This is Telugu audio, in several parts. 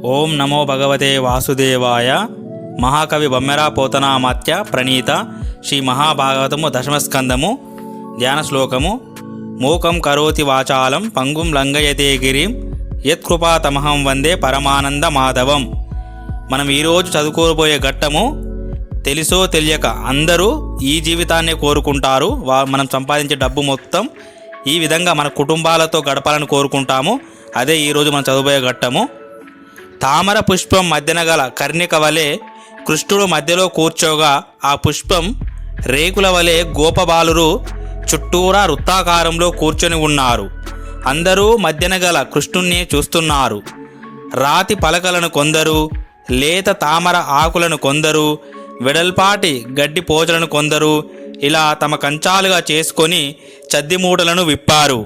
ఓం నమో భగవతే వాసుదేవాయ. మహాకవి బమ్మెర పోతనామాత్య ప్రణీత శ్రీ మహాభాగవతము దశమస్కందము. ధ్యాన శ్లోకము. మూకం కరోతి వాచాలం పంగుం లంఘయతే గిరిం యత్కృపాతమహం వందే పరమానంద మాధవం. మనం ఈరోజు చదువుకోబోయే ఘట్టము తెలుసో తెలియక అందరూ ఈ జీవితాన్నే కోరుకుంటారు. మనం సంపాదించే డబ్బు మొత్తం ఈ విధంగా మన కుటుంబాలతో గడపాలని కోరుకుంటాము. అదే ఈరోజు మనం చదువుబోయే ఘట్టము. తామర పుష్పం మధ్యన గల కర్ణిక వలె కృష్ణుడు మధ్యలో కూర్చోగా ఆ పుష్పం రేకుల వలె గోపబాలురు చుట్టూరా వృత్తాకారంలో కూర్చొని ఉన్నారు. అందరూ మధ్యన గల కృష్ణుణ్ణి చూస్తున్నారు. రాతి పలకలను కొందరు, లేత తామర ఆకులను కొందరు, వెడల్పాటి గడ్డి పోచలను కొందరు ఇలా తమ కంచాలుగా చేసుకొని చద్ది మూటలను విప్పారు.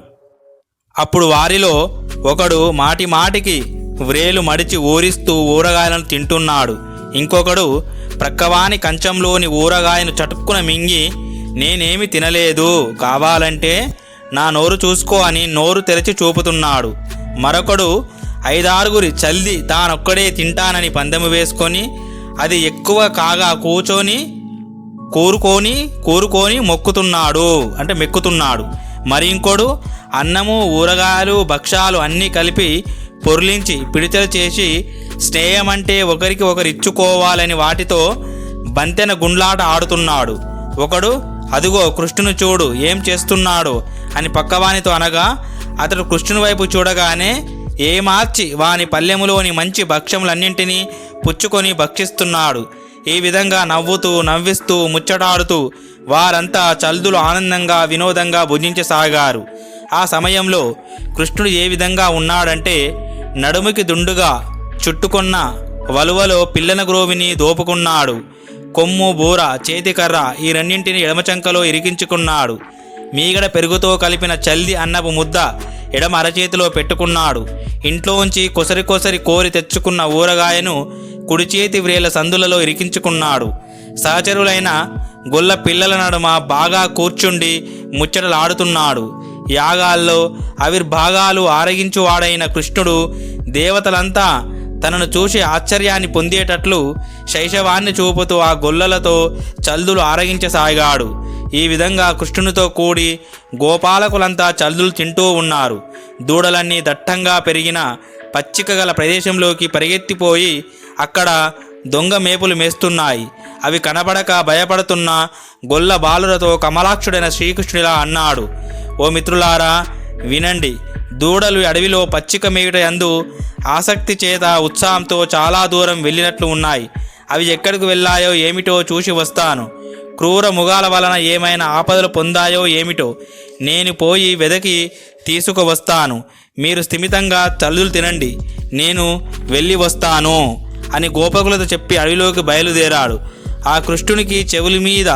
అప్పుడు వారిలో ఒకడు మాటి మాటికి వ్రేలు మడిచి ఊరిస్తూ ఊరగాయలను తింటున్నాడు. ఇంకొకడు ప్రక్కవాని కంచంలోని ఊరగాయను చటుక్కున మింగి నేనేమి తినలేదు, కావాలంటే నా నోరు చూసుకో అని నోరు తెరచి చూపుతున్నాడు. మరొకడు 5-6 చల్ది తానొక్కడే తింటానని పందెము వేసుకొని అది ఎక్కువ కాగా కూరుకొని మెక్కుతున్నాడు. మరి ఇంకోడు అన్నము ఊరగాయలు భక్ష్యాలు అన్నీ కలిపి పొర్లించి పిడిచలు చేసి స్నేహమంటే ఒకరికి ఒకరు ఇచ్చుకోవాలని వాటితో బంతెన గుండ్లాట ఆడుతున్నాడు. ఒకడు అదిగో కృష్ణుని చూడు ఏం చేస్తున్నాడు అని పక్కవానితో అనగా అతడు కృష్ణుని వైపు చూడగానే ఏమార్చి వాని పల్లెములోని మంచి భక్ష్యములన్నింటినీ పుచ్చుకొని భక్షిస్తున్నాడు. ఈ విధంగా నవ్విస్తూ ముచ్చటాడుతూ వారంతా చల్దులు ఆనందంగా వినోదంగా భుజించసాగారు. ఆ సమయంలో కృష్ణుడు ఏ విధంగా ఉన్నాడంటే నడుముకి దుండుగా చుట్టుకున్న వలువలో పిల్లన గ్రోవిని దోపుకున్నాడు. కొమ్ము బూర చేతికర్ర ఈ రెండింటిని ఎడమచంకలో ఇరికించుకున్నాడు. మీగడ పెరుగుతో కలిపిన చల్ది అన్నపు ముద్ద ఎడమ అరచేతిలో పెట్టుకున్నాడు. ఇంట్లోంచి కొసరి కోరి తెచ్చుకున్న ఊరగాయను కుడి చేతి వ్రేల సందులలో ఇరికించుకున్నాడు. సహచరులైన గొల్ల పిల్లల నడుమ బాగా కూర్చుండి ముచ్చటలాడుతున్నాడు. యాగాల్లో ఆవిర్భాగాలు ఆరగించువాడైన కృష్ణుడు దేవతలంతా తనను చూసి ఆశ్చర్యాన్ని పొందేటట్లు శైశవాన్ని చూపుతూ ఆ గొల్లలతో చల్దులు ఆరగించసాగాడు. ఈ విధంగా కృష్ణునితో కూడి గోపాలకులంతా చల్దులు తింటూ ఉన్నారు. దూడలన్నీ దట్టంగా పెరిగిన పచ్చిక గల ప్రదేశంలోకి పరిగెత్తిపోయి అక్కడ దొంగ మేపులు మేస్తున్నాయి. అవి కనబడక భయపడుతున్న గొల్ల బాలులతో కమలాక్షుడైన శ్రీకృష్ణుడిలా అన్నాడు, ఓ మిత్రులారా వినండి. దూడలు అడవిలో పచ్చిక మేయుట యందు ఆసక్తి చేత ఉత్సాహంతో చాలా దూరం వెళ్ళినట్లు ఉన్నాయి. అవి ఎక్కడికి వెళ్ళాయో ఏమిటో చూసి వస్తాను. క్రూర మృగాల వలన ఏమైనా ఆపదలు పొందాయో ఏమిటో నేను పోయి వెదకి తీసుకువస్తాను. మీరు స్థిమితంగా చల్లులు తినండి, నేను వెళ్ళి వస్తాను అని గోపకులతో చెప్పి అడవిలోకి బయలుదేరాడు. ఆ కృష్ణునికి చెవుల మీద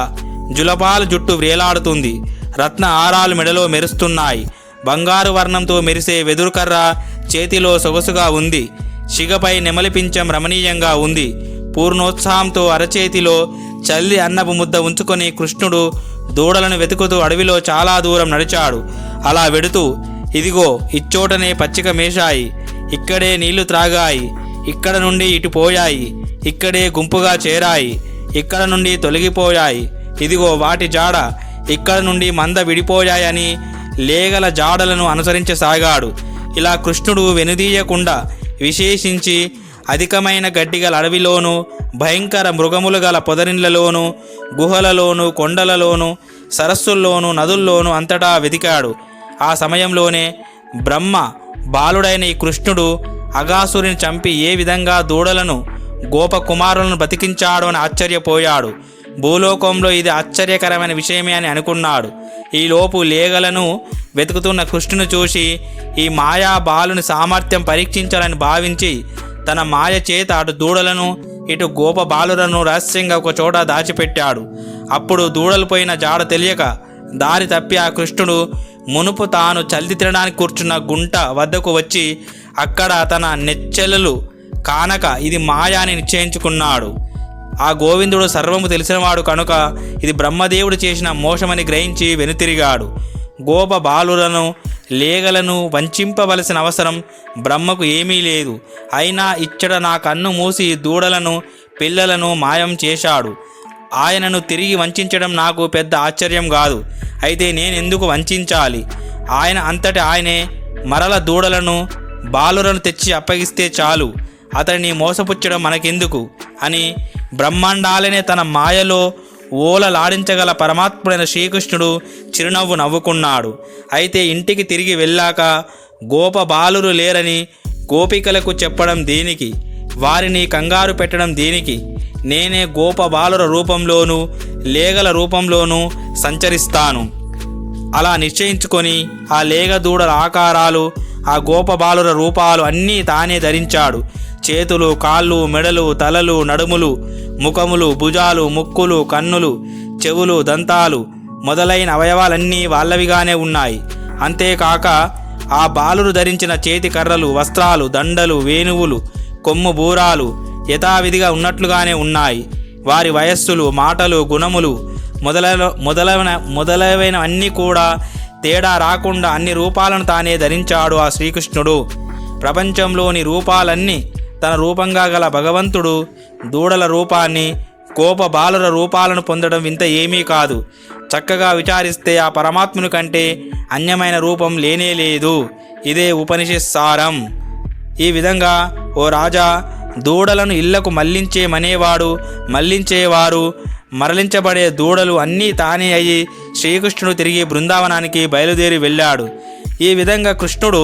జులపాలు జుట్టు వ్రేలాడుతుంది. రత్న ఆరాలు మెడలో మెరుస్తున్నాయి. బంగారు వర్ణంతో మెరిసే వెదురుకర్ర చేతిలో సొగసుగా ఉంది. శిగపై నెమలి పించం రమణీయంగా ఉంది. పూర్ణోత్సాహంతో అరచేతిలో చల్లి అన్నపు ముద్ద ఉంచుకొని కృష్ణుడు దూడలను వెతుకుతూ అడవిలో చాలా దూరం నడిచాడు. అలా వెడుతూ ఇదిగో ఇచ్చోటనే పచ్చిక మేశాయి, ఇక్కడే నీళ్లు త్రాగాయి, ఇక్కడ నుండి ఇటు పోయాయి, ఇక్కడే గుంపుగా చేరాయి, ఇక్కడ నుండి తొలగిపోయాయి, ఇదిగో వాటి జాడ, ఇక్కడ నుండి మంద విడిపోయాయని లేగల జాడలను అనుసరించసాగాడు. ఇలా కృష్ణుడు వెనుదీయకుండా విశేషించి అధికమైన గడ్డిగల అడవిలోనూ భయంకర మృగములు గల పొదరిన్లలోనూ గుహలలోనూ కొండలలోనూ సరస్సుల్లోనూ నదుల్లోనూ అంతటా వెతికాడు. ఆ సమయంలోనే బ్రహ్మ బాలుడైన ఈ కృష్ణుడు అగాసురుని చంపి ఏ విధంగా దూడలను గోపకుమారులను బతికించాడో అని ఆశ్చర్యపోయాడు. భూలోకంలో ఇది ఆశ్చర్యకరమైన విషయమే అని అనుకున్నాడు. ఈలోపు లేగలను వెతుకుతున్న కృష్ణుని చూసి ఈ మాయా బాలుని సామర్థ్యం పరీక్షించాలని భావించి తన మాయ చేత అటు దూడలను ఇటు గోప బాలులను రహస్యంగా ఒక చోట దాచిపెట్టాడు. అప్పుడు దూడలు పోయిన జాడ తెలియక దారి తప్పి ఆ కృష్ణుడు మునుపు తాను చల్ది తినడానికి కూర్చున్న గుంట వద్దకు వచ్చి అక్కడ తన నెచ్చెలలు కానక ఇది మాయా అని నిశ్చయించుకున్నాడు. ఆ గోవిందుడు సర్వము తెలిసినవాడు కనుక ఇది బ్రహ్మదేవుడు చేసిన మోసమని గ్రహించి వెనుతిరిగాడు. గోప బాలులను లేగలను వంచింపవలసిన అవసరం బ్రహ్మకు ఏమీ లేదు. అయినా ఇచ్చట నా కన్ను మూసి దూడలను పిల్లలను మాయం చేశాడు. ఆయనను తిరిగి వంచడం నాకు పెద్ద ఆశ్చర్యం కాదు. అయితే నేనెందుకు వంచాలి? ఆయన అంతటి ఆయనే మరల దూడలను బాలురను తెచ్చి అప్పగిస్తే చాలు. అతడిని మోసపుచ్చడం మనకెందుకు అని బ్రహ్మాండాలనే తన మాయలో ఓలలాడించగల పరమాత్ముడైన శ్రీకృష్ణుడు చిరునవ్వు నవ్వుకున్నాడు. అయితే ఇంటికి తిరిగి వెళ్ళాక గోప బాలురు లేరని గోపికలకు చెప్పడం దేనికి? వారిని కంగారు పెట్టడం దేనికి? నేనే గోప బాలుర రూపంలోనూ లేగల రూపంలోనూ సంచరిస్తాను. అలా నిశ్చయించుకొని ఆ లేగ దూడల ఆకారాలు, ఆ గోప బాలుర రూపాలు అన్నీ తానే ధరించాడు. చేతులు, కాళ్ళు, మెడలు, తలలు, నడుములు, ముఖములు, భుజాలు, ముక్కులు, కన్నులు, చెవులు, దంతాలు మొదలైన అవయవాలన్నీ వాళ్ళవిగానే ఉన్నాయి. అంతేకాక ఆ బాలురు ధరించిన చేతి కర్రలు, వస్త్రాలు, దండలు, వేణువులు, కొమ్ము బూరాలు యథావిధిగా ఉన్నాయి. వారి వయస్సులు, మాటలు, గుణములు మొదలైనవన్నీ కూడా తేడా రాకుండా అన్ని రూపాలను తానే ధరించాడు ఆ శ్రీకృష్ణుడు. ప్రపంచంలోని రూపాలన్నీ తన రూపంగా గల భగవంతుడు దూడల రూపాన్ని, గోప బాలుర రూపాలను పొందడం వింత ఏమీ కాదు. చక్కగా విచారిస్తే ఆ పరమాత్ముని కంటే అన్యమైన రూపం లేనే లేదు. ఇదే ఉపనిషత్ సారం. ఈ విధంగా ఓ రాజా, దూడలను ఇళ్లకు మళ్లించేవారు, మరలించబడే దూడలు అన్నీ తానే అయి శ్రీకృష్ణుడు తిరిగి బృందావనానికి బయలుదేరి వెళ్ళాడు. ఈ విధంగా కృష్ణుడు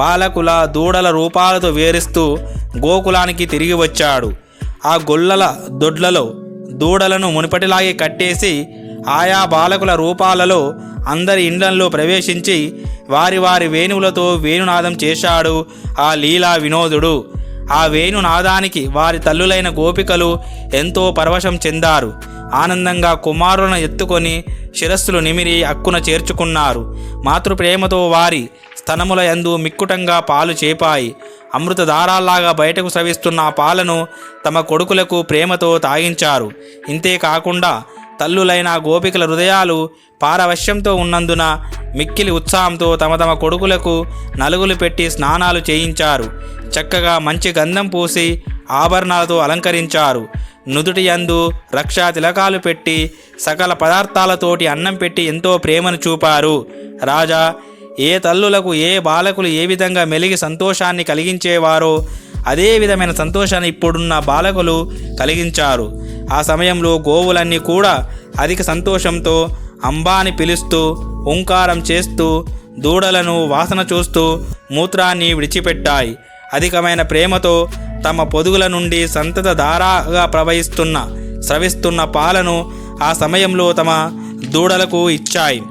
బాలకుల, దూడల రూపాలతో వేరిస్తూ గోకులానికి తిరిగి వచ్చాడు. ఆ గొల్లల దొడ్లలో దూడలను మునుపటిలాగే కట్టేసి ఆయా బాలకుల రూపాలలో అందరి ఇండ్లలో ప్రవేశించి వారి వారి వేణువులతో వేణునాదం చేశాడు ఆ లీలా వినోదుడు. ఆ వేణునాదానికి వారి తల్లులైన గోపికలు ఎంతో పరవశం చెందారు. ఆనందంగా కుమారులను ఎత్తుకొని శిరస్సులు నిమిరి అక్కున చేర్చుకున్నారు. మాతృప్రేమతో వారి స్తనముల యందు మిక్కుటంగా పాలు చేపాయి. అమృత దారాల్లాగా బయటకు స్రవిస్తున్న ఆ పాలను తమ కొడుకులకు ప్రేమతో తాగించారు. ఇంతేకాకుండా తల్లులైన గోపికల హృదయాలు పారవశ్యంతో ఉన్నందున మిక్కిలి ఉత్సాహంతో తమ తమ కొడుకులకు నలుగులు పెట్టి స్నానాలు చేయించారు. చక్కగా మంచి గంధం పూసి ఆభరణాలతో అలంకరించారు. నుదుటి యందు రక్షా తిలకాలు పెట్టి సకల పదార్థాలతోటి అన్నం పెట్టి ఎంతో ప్రేమను చూపారు. రాజా, ఏ తల్లులకు ఏ బాలకులు ఏ విధంగా మెలిగి సంతోషాన్ని కలిగించేవారో అదే విధమైన సంతోషాన్ని ఇప్పుడున్న బాలకులు కలిగించారు. ఆ సమయంలో గోవులన్నీ కూడా అధిక సంతోషంతో అంబాని పిలుస్తూ, ఓంకారం చేస్తూ, దూడలను వాసన చూస్తూ మూత్రాన్ని విడిచిపెట్టాయి. అధికమైన ప్రేమతో తమ పొదుగుల నుండి సంతత ధారాగా స్రవిస్తున్న పాలను ఆ సమయంలో తమ దూడలకు ఇచ్చాయి.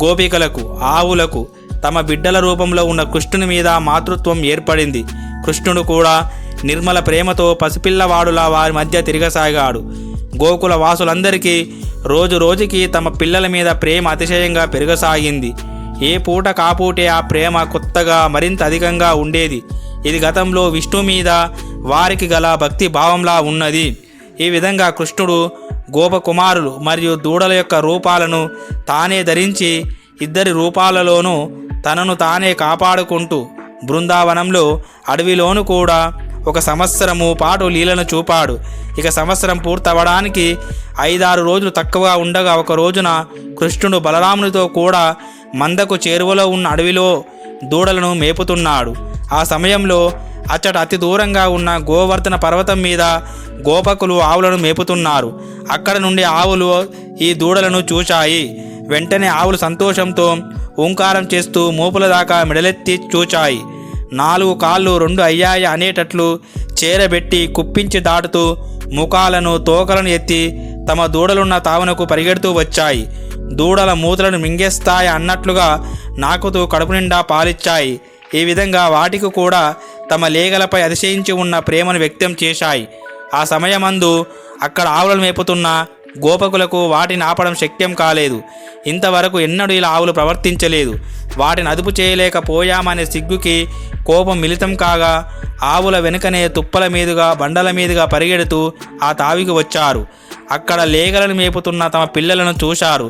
గోపికలకు, ఆవులకు తమ బిడ్డల రూపంలో ఉన్న కృష్ణుని మీద మాతృత్వం ఏర్పడింది. కృష్ణుడు కూడా నిర్మల ప్రేమతో పసిపిల్లవాడులా వారి మధ్య తిరగసాగాడు. గోకుల వాసులందరికీ రోజు రోజుకి తమ పిల్లల మీద ప్రేమ అతిశయంగా పెరగసాగింది. ఏ పూట కాపూటే ఆ ప్రేమ కొత్తగా మరింత అధికంగా ఉండేది. ఇది గతంలో విష్ణు మీద వారికి గల భక్తి భావంలా ఉన్నది. ఈ విధంగా కృష్ణుడు గోపకుమారులు మరియు దూడల యొక్క రూపాలను తానే ధరించి ఇద్దరి రూపాలలోనూ తనను తానే కాపాడుకుంటూ బృందావనంలో, అడవిలోను కూడా 1 సంవత్సరము పాటు లీలను చూపాడు. ఇక సంవత్సరం పూర్తవడానికి 5-6 రోజులు తక్కువగా ఉండగా ఒక రోజున కృష్ణుడు బలరామునితో కూడా మందకు చేరువలో ఉన్న అడవిలో దూడలను మేపుతున్నాడు. ఆ సమయంలో అచ్చట అతి దూరంగా ఉన్న గోవర్ధన పర్వతం మీద గోపకులు ఆవులను మేపుతున్నారు. అక్కడ నుండి ఆవులు ఈ దూడలను చూచాయి. వెంటనే ఆవులు సంతోషంతో ఓంకారం చేస్తూ మోపుల దాకా మెడలెత్తి చూచాయి. 4 కాళ్ళు 2 అయ్యాయి అనేటట్లు చేరబెట్టి కుప్పించి దాటుతూ ముఖాలను, తోకలను ఎత్తి తమ దూడలున్న తావునకు పరిగెడుతూ వచ్చాయి. దూడల మూతలను మింగేస్తాయి అన్నట్లుగా నాకుతూ కడుపు నిండా పాలిచ్చాయి. ఈ విధంగా వాటికి కూడా తమ లేగలపై అతిశయించి ఉన్న ప్రేమను వ్యక్తం చేశాయి. ఆ సమయమందు అక్కడ ఆవులను మేపుతున్న గోపకులకు వాటిని ఆపడం శక్యం కాలేదు. ఇంతవరకు ఎన్నడూ ఇలా ఆవులు ప్రవర్తించలేదు. వాటిని అదుపు చేయలేకపోయామనే సిగ్గుకి కోపం మిళితం కాగా ఆవుల వెనుకనే తుప్పల మీదుగా, బండల మీదుగా పరిగెడుతూ ఆ తావికి వచ్చారు. అక్కడ లేగలను మేపుతున్న తమ పిల్లలను చూశారు.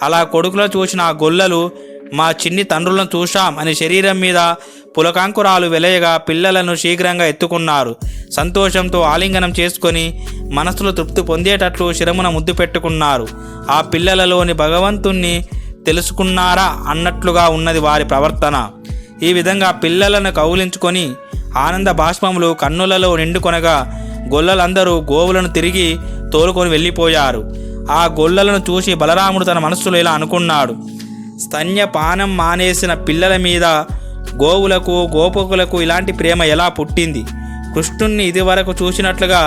అలా కొడుకులను చూసిన ఆ గొల్లలు మా చిన్ని తండ్రులను చూశాం అని శరీరం మీద పులకాంకురాలు వెలయగా పిల్లలను శీఘ్రంగా ఎత్తుకున్నారు. సంతోషంతో ఆలింగనం చేసుకొని మనసులో తృప్తి పొందేటట్లు శిరమున ముద్దు పెట్టుకున్నారు. ఆ పిల్లలలోని భగవంతుణ్ణి తెలుసుకున్నారా అన్నట్లుగా ఉన్నది వారి ప్రవర్తన. ఈ విధంగా పిల్లలను కౌలించుకొని ఆనంద బాష్పములు కన్నులలో నిండుకొనగా గొల్లలందరూ గోవులను తిరిగి తోలుకొని వెళ్ళిపోయారు. ఆ గొల్లలను చూసి బలరాముడు తన మనస్సులో ఇలా అనుకున్నాడు: స్తన్యపానం మానేసిన పిల్లల మీద గోవులకు గోపకులకు ఇలాంటి ప్రేమ ఎలా పుట్టింది? కృష్ణుణ్ణి ఇదివరకు చూసినట్లుగా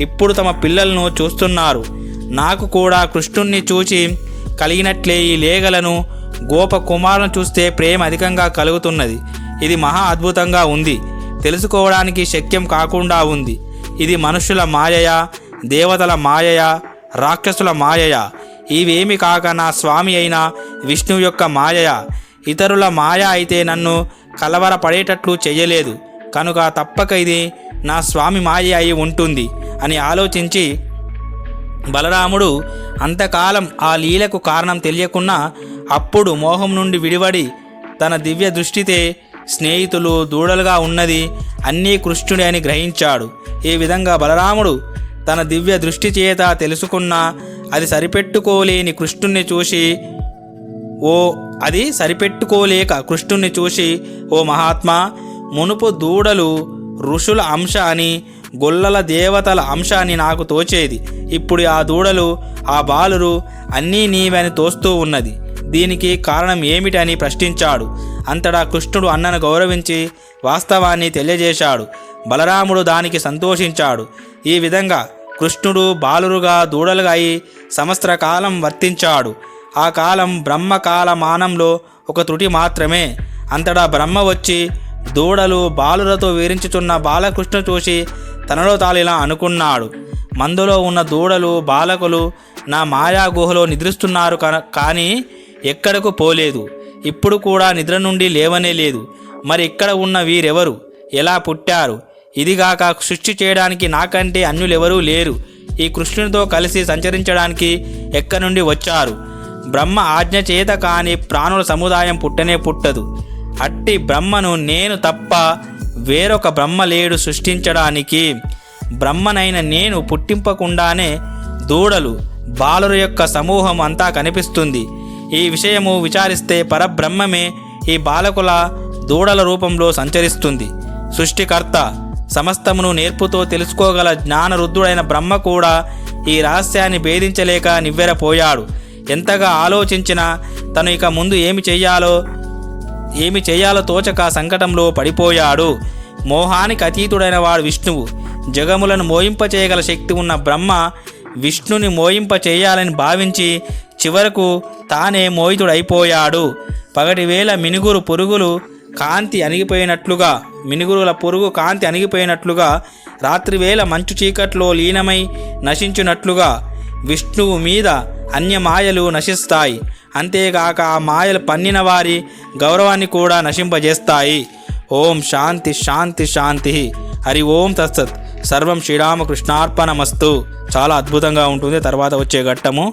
ఇప్పుడు తమ పిల్లలను చూస్తున్నారు. నాకు కూడా కృష్ణుణ్ణి చూసి కలిగినట్లే ఈ లేగలను గోప కుమారులను చూస్తే ప్రేమ అధికంగా కలుగుతున్నది. ఇది మహా అద్భుతంగా ఉంది, తెలుసుకోవడానికి శక్యం కాకుండా ఉంది. ఇది మనుషుల మాయయా, దేవతల మాయయా, రాక్షసుల మాయయా? ఇవేమి కాక నా స్వామి అయిన విష్ణువు యొక్క మాయయా? ఇతరుల మాయ అయితే నన్ను కలవరపడేటట్లు చెయ్యలేదు కనుక తప్పక ఇది నా స్వామి మాయ అయి ఉంటుంది అని ఆలోచించి బలరాముడు అంతకాలం ఆ లీలకు కారణం తెలియకున్నా అప్పుడు మోహం నుండి విడివడి తన దివ్య దృష్టితే స్నేహితులు దూడలుగా ఉన్నది అన్నీ కృష్ణుడే అని గ్రహించాడు. ఈ విధంగా బలరాముడు తన దివ్య దృష్టి చేత తెలుసుకున్న అది సరిపెట్టుకోలేక కృష్ణుణ్ణి చూసి ఓ మహాత్మా, మునుపు దూడలు ఋషుల అంశ అని గొల్లల దేవతల అంశ అని నాకు తోచేది. ఇప్పుడు ఆ దూడలు ఆ బాలురు అన్నీ నీవని తోస్తూ ఉన్నది. దీనికి కారణం ఏమిటని ప్రశ్నించాడు. అంతటా కృష్ణుడు అన్నను గౌరవించి వాస్తవాన్ని తెలియజేశాడు. బలరాముడు దానికి సంతోషించాడు. ఈ విధంగా కృష్ణుడు బాలురుగా దూడలుగా అయి సంవత్సర కాలం వర్తించాడు. ఆ కాలం బ్రహ్మకాలమానంలో ఒక త్రుటి మాత్రమే. అంతటా బ్రహ్మ వచ్చి దూడలు బాలులతో వీరించుచున్న బాలకృష్ణ చూసి తనలో తాను ఇలా అనుకున్నాడు: మందులో ఉన్న దూడలు బాలకులు నా మాయా గుహలో నిద్రిస్తున్నారు కానీ ఎక్కడకు పోలేదు. ఇప్పుడు కూడా నిద్ర నుండి లేవనే లేదు. మరి ఇక్కడ ఉన్న వీరెవరు? ఎలా పుట్టారు? ఇదిగాక సృష్టి చేయడానికి నాకంటే అన్యులెవరూ లేరు. ఈ కృష్ణునితో కలిసి సంచరించడానికి ఎక్కడి నుండి వచ్చారు? బ్రహ్మ ఆజ్ఞ చేత కాని ప్రాణుల సముదాయం పుట్టనే పుట్టదు. అట్టి బ్రహ్మను నేను తప్ప వేరొక బ్రహ్మ లేడు సృష్టించడానికి. బ్రహ్మనైన నేను పుట్టింపకుండానే దూడలు బాలుర యొక్క సమూహం అంతా కనిపిస్తుంది. ఈ విషయము విచారిస్తే పరబ్రహ్మమే ఈ బాలకుల దూడల రూపంలో సంచరిస్తుంది. సృష్టికర్త సమస్తమును నేర్పుతో తెలుసుకోగల జ్ఞానరుద్ధుడైన బ్రహ్మ కూడా ఈ రహస్యాన్ని భేదించలేక నివ్వెరపోయాడు. ఎంతగా ఆలోచించినా తను ఇక ముందు ఏమి చేయాలో తోచక సంకటంలో పడిపోయాడు. మోహానికి అతీతుడైన వాడు విష్ణువు. జగములను మోయింపచేయగల శక్తి ఉన్న బ్రహ్మ విష్ణుని మోయింపచేయాలని భావించి చివరకు తానే మోహితుడైపోయాడు. పగటివేళ మినుగురుల పురుగు కాంతి అణిగిపోయినట్లుగా రాత్రివేళ మంచు చీకట్లో లీనమై నశించినట్లుగా విష్ణువు మీద అన్యమాయలు నశిస్తాయి. అంతేగాక ఆ మాయలు పన్నిన వారి గౌరవాన్ని కూడా నశింపజేస్తాయి. ఓం శాంతి శాంతి శాంతి. హరి ఓం తత్సత్. సర్వం శ్రీరామకృష్ణార్పణమస్తు. చాలా అద్భుతంగా ఉంటుంది తర్వాత వచ్చే ఘట్టము.